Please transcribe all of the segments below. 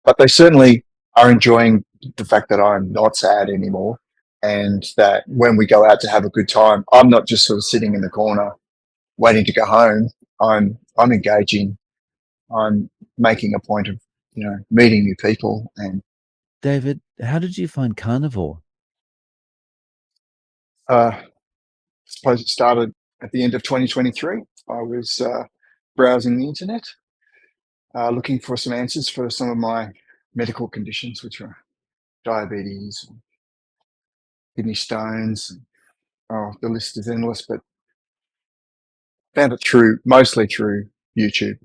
but they certainly are enjoying the fact that I'm not sad anymore, and that when we go out to have a good time, I'm not just sort of sitting in the corner waiting to go home. I'm engaging. I'm making a point of meeting new people. And David, how did you find Carnivore? I suppose it started at the end of 2023. I was browsing the internet, looking for some answers for some of my medical conditions, which are diabetes, kidney stones. Oh, the list is endless, but found it mostly through YouTube.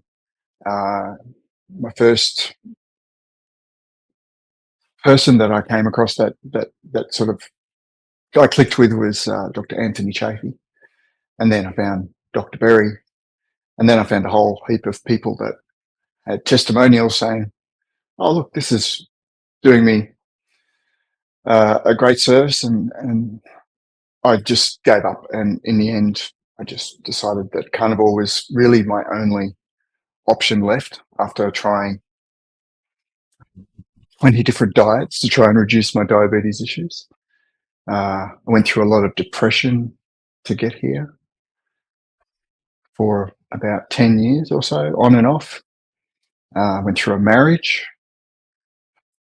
My first person that I came across that sort of I clicked with was Dr. Anthony Chafee, and then I found Dr. Berry, and then I found a whole heap of people that had testimonials saying, "Oh, look, this is doing me a great service," and I just gave up. And in the end, I just decided that carnivore was really my only option left after trying 20 different diets to try and reduce my diabetes issues. I went through a lot of depression to get here for about 10 years or so, on and off. I went through a marriage.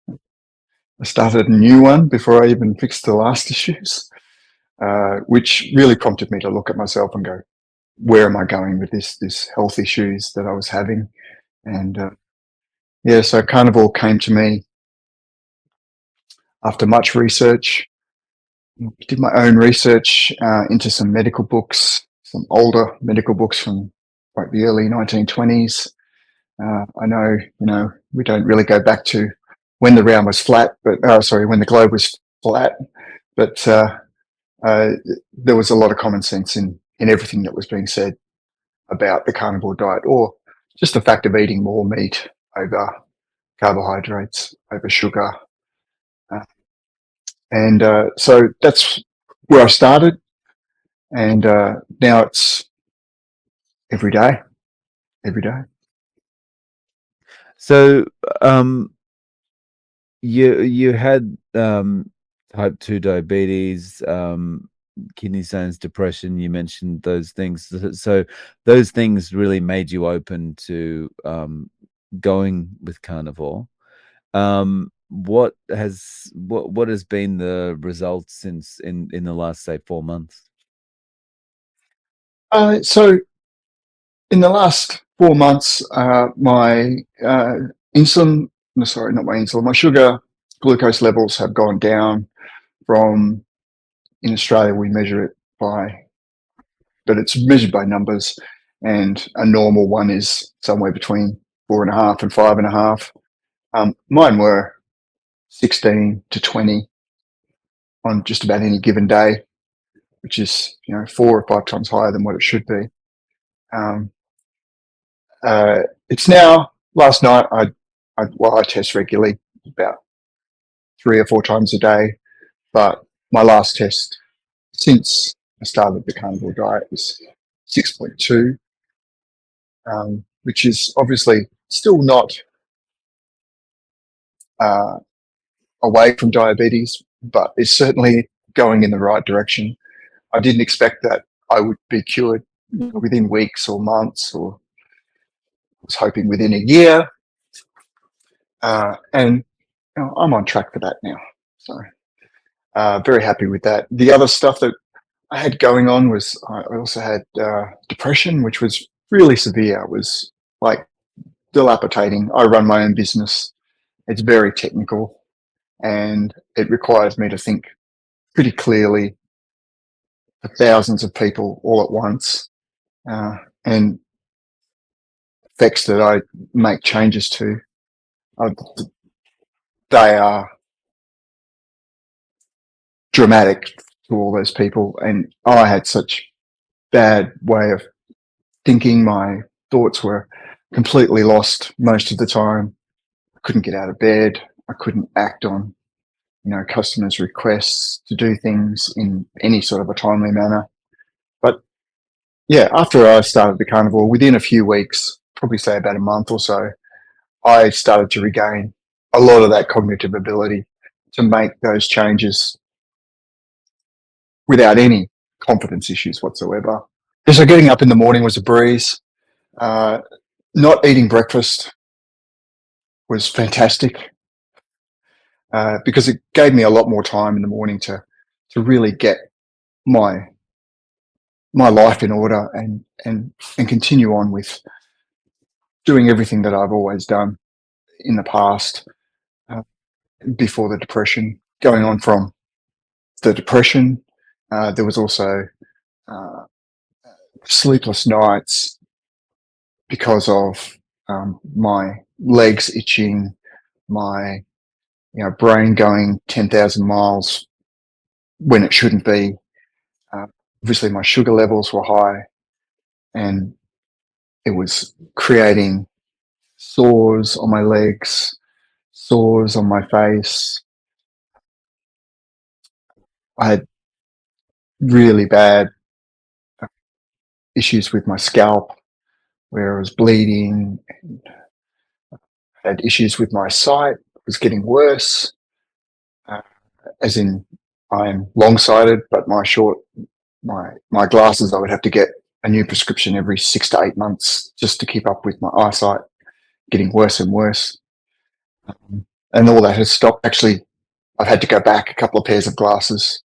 I started a new one before I even fixed the last issues, which really prompted me to look at myself and go, where am I going with this health issues that I was having? And yeah, so Carnivore came to me after much research. Did my own research into some medical books, some older medical books from like the early 1920s. I know, we don't really go back to when the round was flat, but when the globe was flat, but there was a lot of common sense in everything that was being said about the carnivore diet, or just the fact of eating more meat over carbohydrates, over sugar. And so that's where I started. And now it's every day, every day. So, you had type 2 diabetes, kidney stones, depression. You mentioned those things. So those things really made you open to going with carnivore. What has been the result since in the last, say, 4 months? So in the last 4 months, my insulin, no, sorry, not my insulin, my sugar glucose levels have gone down from, in Australia, we measure it but it's measured by numbers. And a normal one is somewhere between 4.5 and 5.5. Mine were 16 to 20 on just about any given day, which is 4 or 5 times higher than what it should be. Um, it's now. Last night, I test regularly, about 3 or 4 times a day, but my last test since I started the carnivore diet was 6.2, which is obviously still not uh, away from diabetes, but it's certainly going in the right direction. I didn't expect that I would be cured within weeks or months, or was hoping within a year. And I'm on track for that now. So very happy with that. The other stuff that I had going on was I also had depression, which was really severe. It was like dilapidating. I run my own business. It's very technical, and it requires me to think pretty clearly for thousands of people all at once, and effects that I make changes to, uh, they are dramatic to all those people. And I had such bad way of thinking. My thoughts were completely lost most of the time. I couldn't get out of bed. I couldn't act on, customers' requests to do things in any sort of a timely manner. But yeah, after I started the carnivore, within a few weeks, probably say about a month or so, I started to regain a lot of that cognitive ability to make those changes without any confidence issues whatsoever. So getting up in the morning was a breeze. Uh, Not eating breakfast was fantastic because it gave me a lot more time in the morning to really get my life in order and continue on with doing everything that I've always done in the past uh, before the depression. Going on from the depression, there was also uh, sleepless nights because of my legs itching, my brain going 10,000 miles when it shouldn't be. Uh, Obviously, my sugar levels were high, and it was creating sores on my legs, sores on my face. I had really bad issues with my scalp where I was bleeding. I had issues with my sight. It was getting worse, uh, as in I'm long-sighted, but my glasses, I would have to get a new prescription every 6 to 8 months just to keep up with my eyesight, getting worse and worse. And all that has stopped. Actually, I've had to go back a couple of pairs of glasses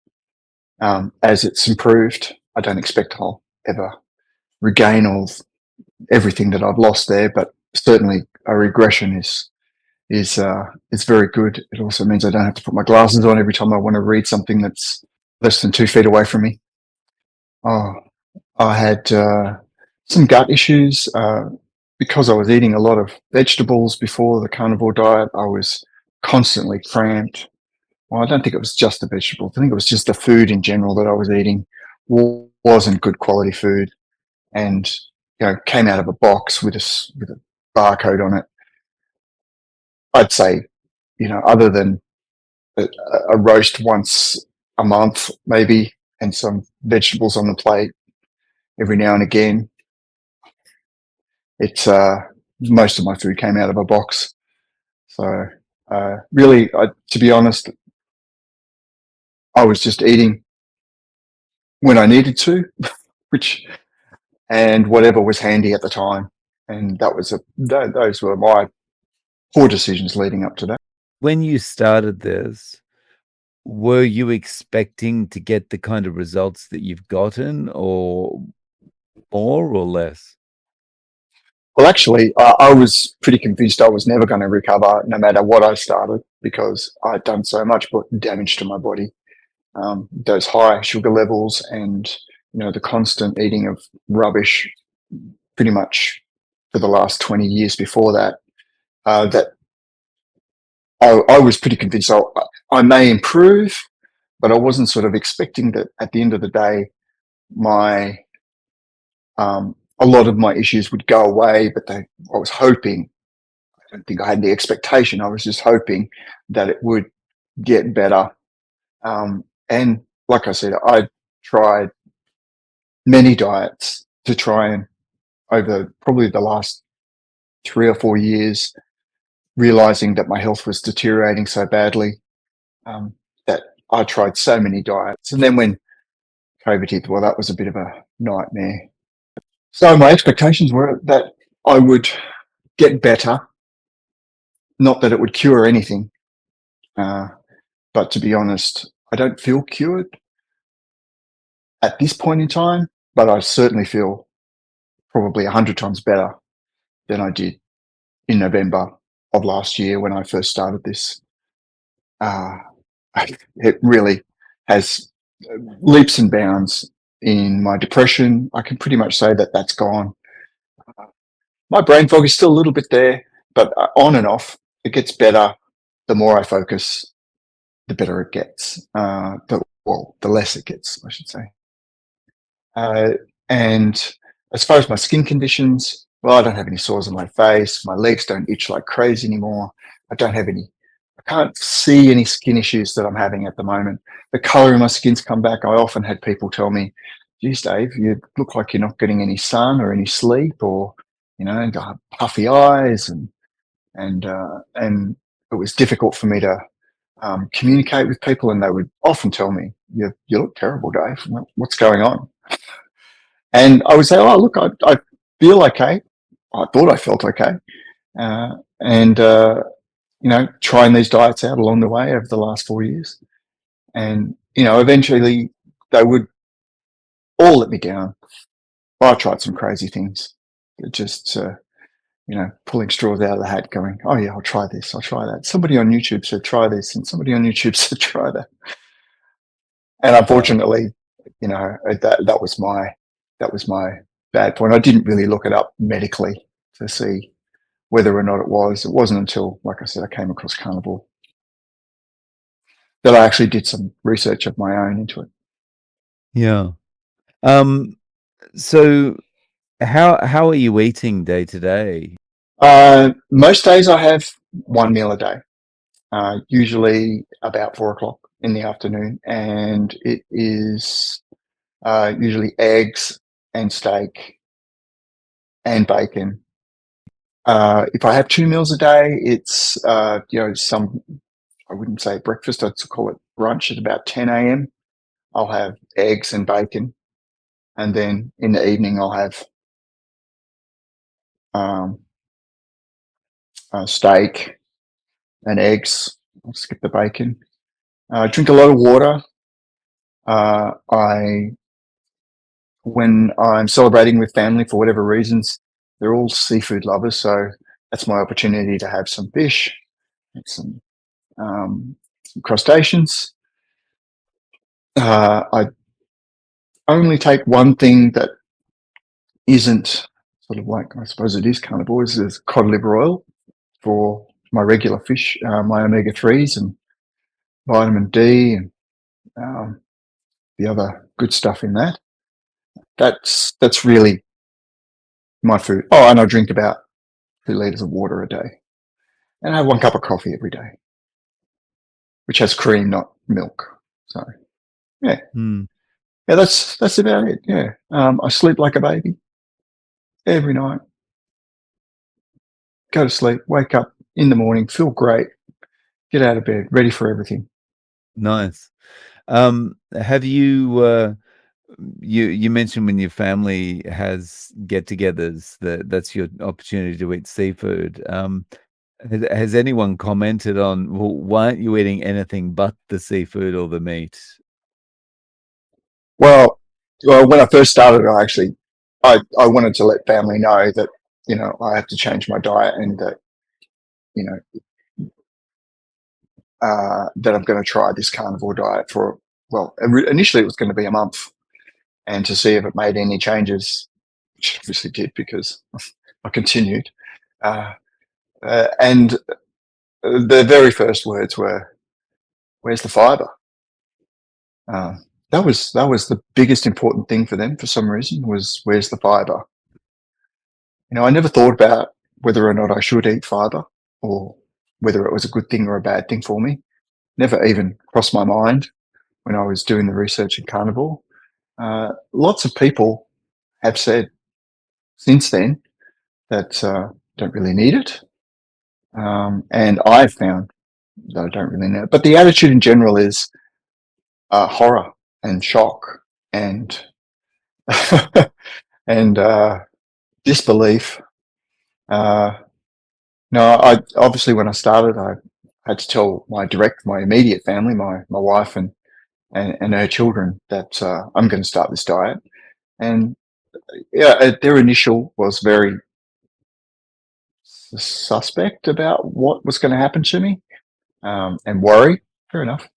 as it's improved. I don't expect I'll ever regain everything that I've lost there, but certainly a regression is very good. It also means I don't have to put my glasses on every time I want to read something that's less than 2 feet away from me. Oh, I had some gut issues because I was eating a lot of vegetables before the carnivore diet. I was constantly cramped. Well, I don't think it was just the vegetables. I think it was just the food in general that I was eating wasn't good quality food, and came out of a box with a barcode on it. I'd say, other than a roast once a month, maybe, and some vegetables on the plate every now and again, it's most of my food came out of a box. So really, to be honest, I was just eating when I needed to, which and whatever was handy at the time, and those were my poor decisions leading up to that. When you started this, were you expecting to get the kind of results that you've gotten, or more or less? Well, actually, I was pretty convinced I was never going to recover no matter what I started because I'd done so much damage to my body. Those high sugar levels and the constant eating of rubbish pretty much for the last 20 years before that, that I was pretty convinced I may improve, but I wasn't sort of expecting that at the end of the day, my a lot of my issues would go away. But I was hoping. I don't think I had the expectation. I was just hoping that it would get better. And like I said, I tried many diets to try and over probably the last 3 or 4 years, realizing that my health was deteriorating so badly that I tried so many diets. And then when COVID hit, well, that was a bit of a nightmare. So my expectations were that I would get better, not that it would cure anything. But to be honest, I don't feel cured at this point in time, but I certainly feel probably 100 times better than I did in November of last year when I first started this. It really has leaps and bounds in my depression. I can pretty much say that that's gone. My brain fog is still a little bit there, but on and off, it gets better. The more I focus, the better it gets. The less it gets, I should say. And as far as my skin conditions, well, I don't have any sores on my face. My legs don't itch like crazy anymore. I can't see any skin issues that I'm having at the moment. The color of my skin's come back. I often had people tell me, geez, Dave, you look like you're not getting any sun or any sleep, or, puffy eyes and it was difficult for me to communicate with people, and they would often tell me, "You look terrible, Dave. What's going on?" And I would say, "Oh, look, I feel okay. I thought I felt okay." And trying these diets out along the way over the last 4 years, and eventually they would all let me down. I tried some crazy things, just pulling straws out of the hat, going, "Oh yeah, I'll try this, I'll try that." Somebody on YouTube said try this, and somebody on YouTube said try that. And Wow. unfortunately, that was my bad point. I didn't really look it up medically to see whether or not it was. It wasn't until, like I said, I came across Carnivore that I actually did some research of my own into it. Yeah. Um, so how are you eating day to day? Most days I have one meal a day, usually about 4 o'clock in the afternoon, and it is usually eggs and steak and bacon. If I have 2 meals a day, it's some, I wouldn't say breakfast, I'd call it brunch at about 10 a.m. I'll have eggs and bacon, and then in the evening I'll have um, steak and eggs. I'll skip the bacon. I drink a lot of water. I When I'm celebrating with family for whatever reasons, they're all seafood lovers, so that's my opportunity to have some fish and some crustaceans. I only take one thing that isn't sort of like, I suppose it is carnivore, is cod liver oil for my regular fish, my omega-3s and vitamin D and um, the other good stuff in that. That's really my food. Oh, and I drink about 2 liters of water a day, and I have one cup of coffee every day, which has cream, not milk. So yeah, Hmm. yeah, that's about it. Yeah, I sleep like a baby every night. Go to sleep, wake up in the morning, feel great, get out of bed, ready for everything. Nice. Have you mentioned when your family has get-togethers that's your opportunity to eat seafood. Has anyone commented on, well, why aren't you eating anything but the seafood or the meat? Well, when I first started, I wanted to let family know that I have to change my diet, and that you know that I'm going to try this carnivore diet for, well, initially it was going to be a month, and to see if it made any changes, which it obviously did because I continued. Uh, and the very first words were, "Where's the fibre?" Uh, that was the biggest important thing for them for some reason, was where's the fibre. I never thought about whether or not I should eat fibre, or whether it was a good thing or a bad thing for me. Never even crossed my mind when I was doing the research in carnivore. Lots of people have said since then that don't really need it, and I've found that I don't really need it. But the attitude in general is horror and shock and and disbelief. Uh, no, I obviously, when I started, I had to tell my immediate family, my wife and her children, that I'm going to start this diet. And yeah, their initial was very suspect about what was going to happen to me, and worry. Fair enough.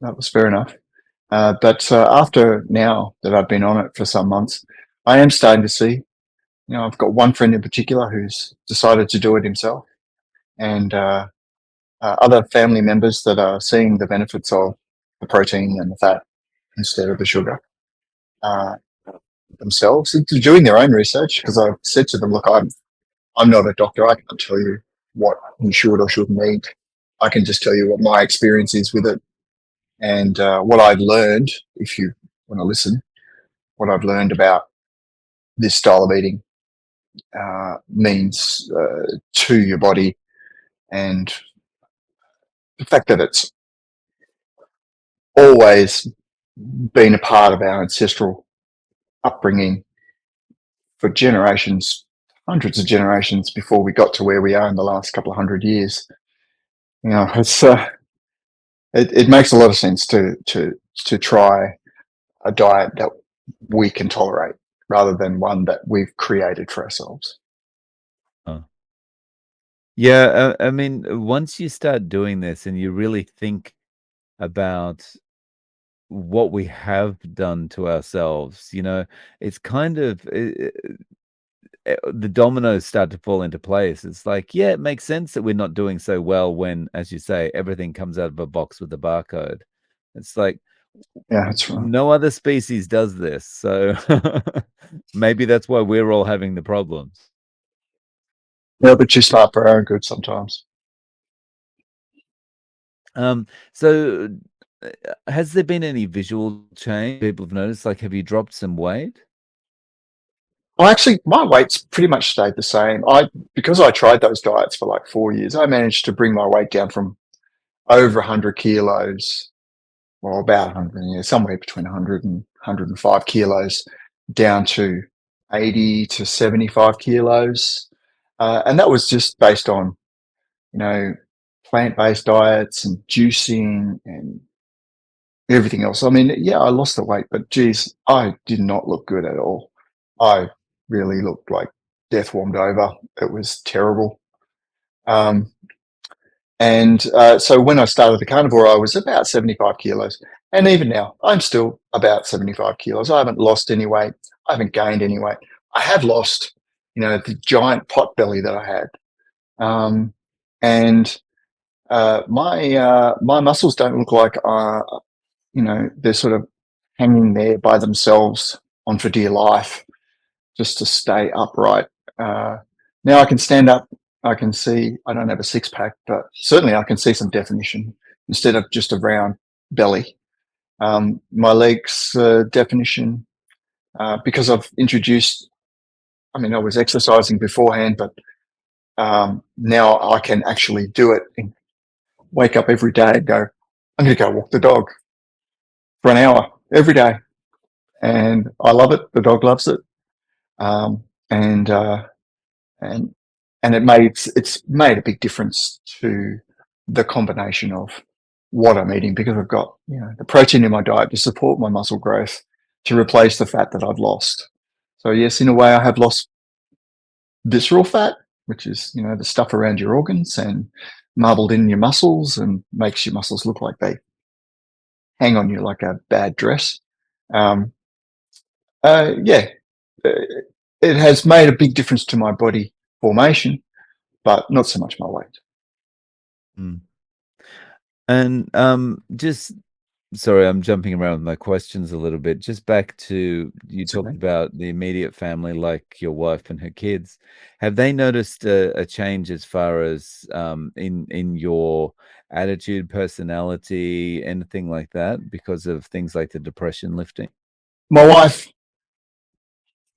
That was fair enough. But after, now that I've been on it for some months, I am starting to see. I've got one friend in particular who's decided to do it himself, and other family members that are seeing the benefits of the protein and the fat instead of the sugar uh, themselves, into doing their own research. Because I've said to them, "Look, I'm not a doctor. I can't tell you what you should or shouldn't eat. I can just tell you what my experience is with it, and what I've learned. If you want to listen, what I've learned about this style of eating means to your body, and the fact that it's always been a part of our ancestral upbringing for generations, hundreds of generations before we got to where we are in the last couple of 100 years. It's it makes a lot of sense to try a diet that we can tolerate rather than one that we've created for ourselves. Huh. Yeah, I mean, once you start doing this and you really think about what we have done to ourselves, it's kind of the dominoes start to fall into place. It's like, yeah, it makes sense that we're not doing so well when, as you say, everything comes out of a box with a barcode. It's like Yeah, that's right. no other species does this, so maybe that's why we're all having the problems. Yeah, but too smart for our own good sometimes. So has there been any visual change people have noticed? Like, have you dropped some weight? Well, actually, my weight's pretty much stayed the same. Because I tried those diets for like 4 years, I managed to bring my weight down from over 100 kilos, or about 100, yeah, somewhere between 100 and 105 kilos, down to 80 to 75 kilos. And that was just based on, you know, plant-based diets and juicing and everything else. I mean, yeah, I lost the weight, but geez, I did not look good at all. I really looked like death warmed over. It was terrible. Um, so when I started the carnivore, I was about 75 kilos. And even now, I'm still about 75 kilos. I haven't lost any weight. I haven't gained any weight. I have lost, the giant pot belly that I had. And my muscles don't look like, they're sort of hanging there by themselves on for dear life just to stay upright. Now I can stand up. I can see, I don't have a six pack, but certainly I can see some definition instead of just a round belly. My legs definition, because I've introduced, I was exercising beforehand, but now I can actually do it and wake up every day and go, I'm going to go walk the dog for an hour every day. And I love it. The dog loves it. Um, and, and and it's made a big difference to the combination of what I'm eating, because I've got the protein in my diet to support my muscle growth, to replace the fat that I've lost. So yes, in a way, I have lost visceral fat, which is the stuff around your organs and marbled in your muscles and makes your muscles look like they hang on you like a bad dress. Um, yeah, it has made a big difference to my body formation, but not so much my weight. Mm. And just sorry, I'm jumping around with my questions a little bit. Just back to you It's talked okay. about the immediate family, like your wife and her kids. Have they noticed a change as far as in your attitude, personality, anything like that, because of things like the depression lifting? My wife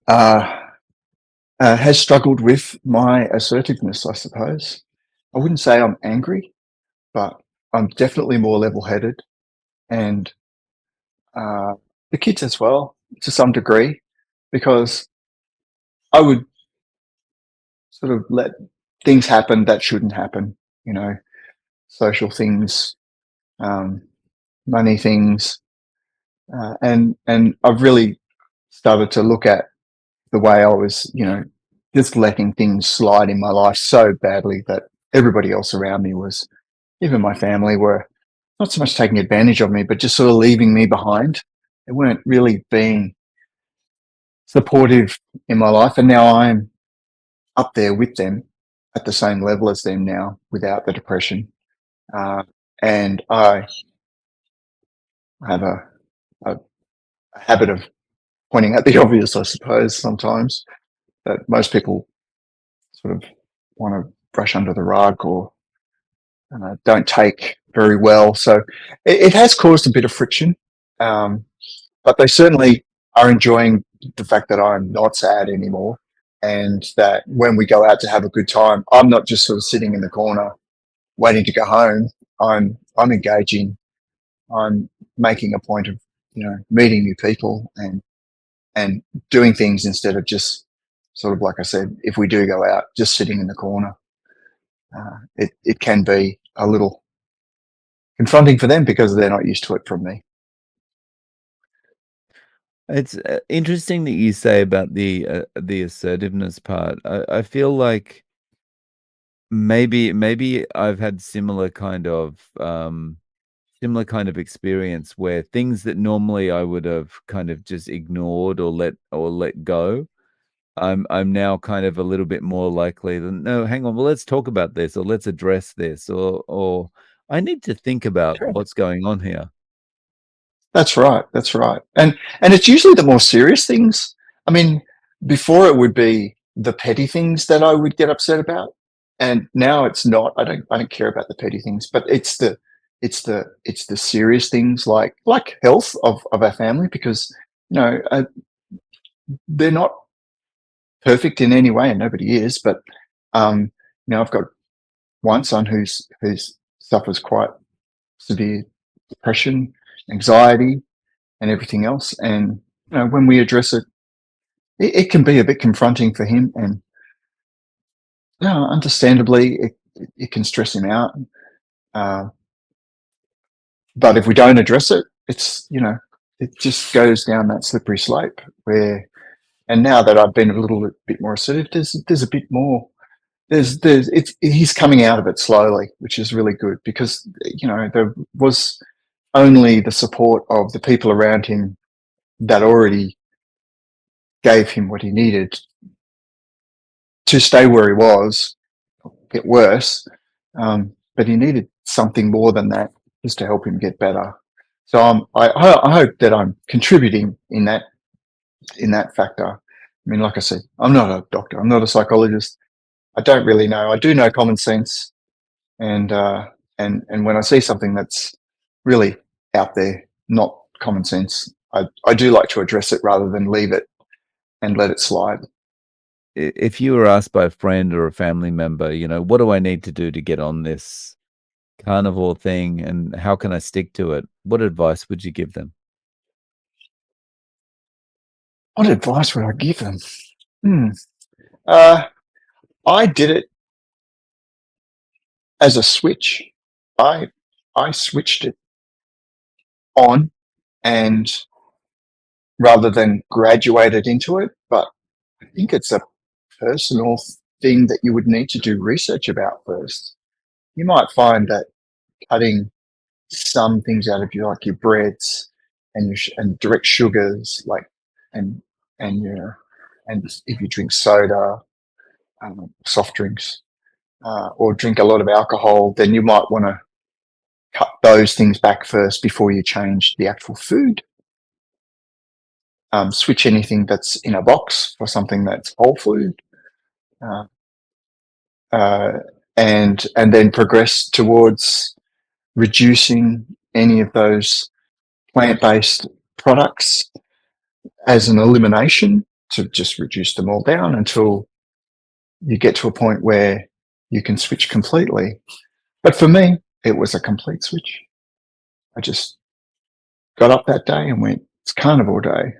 uh, has struggled with my assertiveness, I suppose. I wouldn't say I'm angry, but I'm definitely more level-headed, and uh, the kids as well, to some degree, because I would sort of let things happen that shouldn't happen, you know, social things, um, money things, and I've really started to look at the way I was, just letting things slide in my life so badly that everybody else around me was, even my family, were not so much taking advantage of me, but just sort of leaving me behind. They weren't really being supportive in my life. And now I'm up there with them at the same level as them now without the depression. And I have a habit of pointing out the obvious, I suppose, sometimes, that most people sort of want to brush under the rug or don't take very well. So it has caused a bit of friction, but they certainly are enjoying the fact that I'm not sad anymore, and that when we go out to have a good time, I'm not just sort of sitting in the corner waiting to go home. I'm engaging. I'm making a point of, meeting new people and doing things instead of just sort of, like I said, if we do go out, just sitting in the corner. It can be a little confronting for them because they're not used to it from me. It's interesting that you say about the assertiveness part. I feel like maybe I've had similar kind of experience where things that normally I would have kind of just ignored or let go. I'm now kind of a little bit more likely than, no, hang on, well, let's talk about this, or let's address this, or I need to think about Sure. what's going on here. That's right. That's right. And it's usually the more serious things. I mean, before it would be the petty things that I would get upset about, and now it's not. I don't care about the petty things, but it's the serious things like health of our family, because they're not perfect in any way, and nobody is. But um, I've got one son who's suffers quite severe depression, anxiety, and everything else. And when we address it, it can be a bit confronting for him, and understandably, it can stress him out. Uh, but if we don't address it, it just goes down that slippery slope where. And now that I've been a little bit more assertive, there's a bit more. He's coming out of it slowly, which is really good, because there was only the support of the people around him that already gave him what he needed to stay where he was, get worse. But he needed something more than that just to help him get better. So I hope that I'm contributing in that factor. I mean, like I said, I'm not a doctor. I'm not a psychologist. I don't really know. I do know common sense, and and when I see something that's really out there, not common sense, I do like to address it rather than leave it and let it slide. If you were asked by a friend or a family member, what do I need to do to get on this carnivore thing, and how can I stick to it? What advice would you give them? What advice would I give them? Hmm. Uh, I did it as a switch. I switched it on, and rather than graduated into it, but I think it's a personal thing that you would need to do research about first. You might find that cutting some things out of your breads and and direct sugars, and and your and if you drink soda, soft drinks, or drink a lot of alcohol, then you might want to cut those things back first before you change the actual food. Switch anything that's in a box for something that's whole food, uh, uh, and then progress towards reducing any of those plant-based products as an elimination, to just reduce them all down until you get to a point where you can switch completely. But for me, it was a complete switch. I just got up that day and went, it's carnivore day.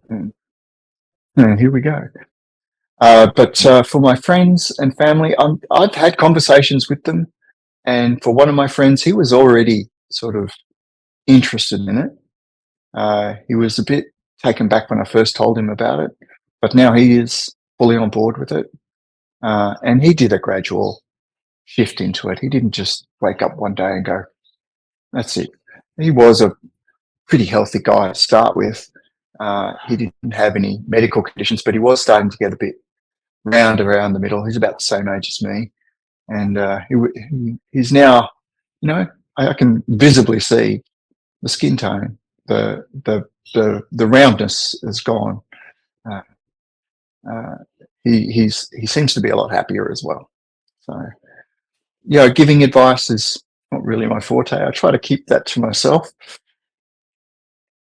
And here we go. But for my friends and family, I've had conversations with them. And for one of my friends, he was already sort of interested in it. He was a bit taken back when I first told him about it, but now he is fully on board with it. And he did a gradual shift into it. He didn't just wake up one day and go, that's it. He was a pretty healthy guy to start with. He didn't have any medical conditions, but he was starting to get a bit round around the middle. He's about the same age as me. And he's now, I can visibly see the skin tone, the roundness is gone. Uh, uh, he seems to be a lot happier as well. So giving advice is not really my forte. I try to keep that to myself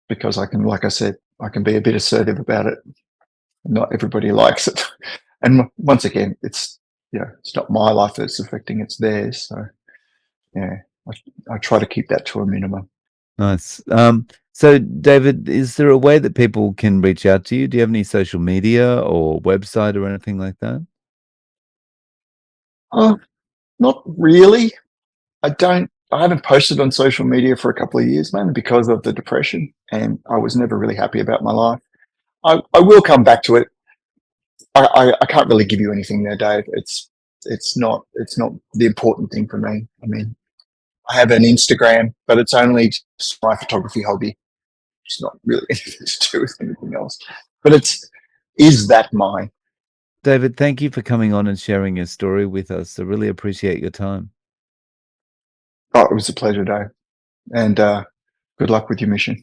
because I can, like I said, I can be a bit assertive about it. Not everybody likes it, and once again, it's not my life that's affecting; it's theirs. So yeah, I try to keep that to a minimum. Nice. So David, is there a way that people can reach out to you? Do you have any social media or website or anything like that? Not really. I haven't posted on social media for a couple of years, mainly because of the depression, and I was never really happy about my life. I will come back to it. I can't really give you anything there, Dave. It's not the important thing for me. I mean, I have an Instagram, but it's only just my photography hobby. It's not really anything to do with anything else. But is that mine? David, thank you for coming on and sharing your story with us. I really appreciate your time. Oh, it was a pleasure, Dave. And good luck with your mission.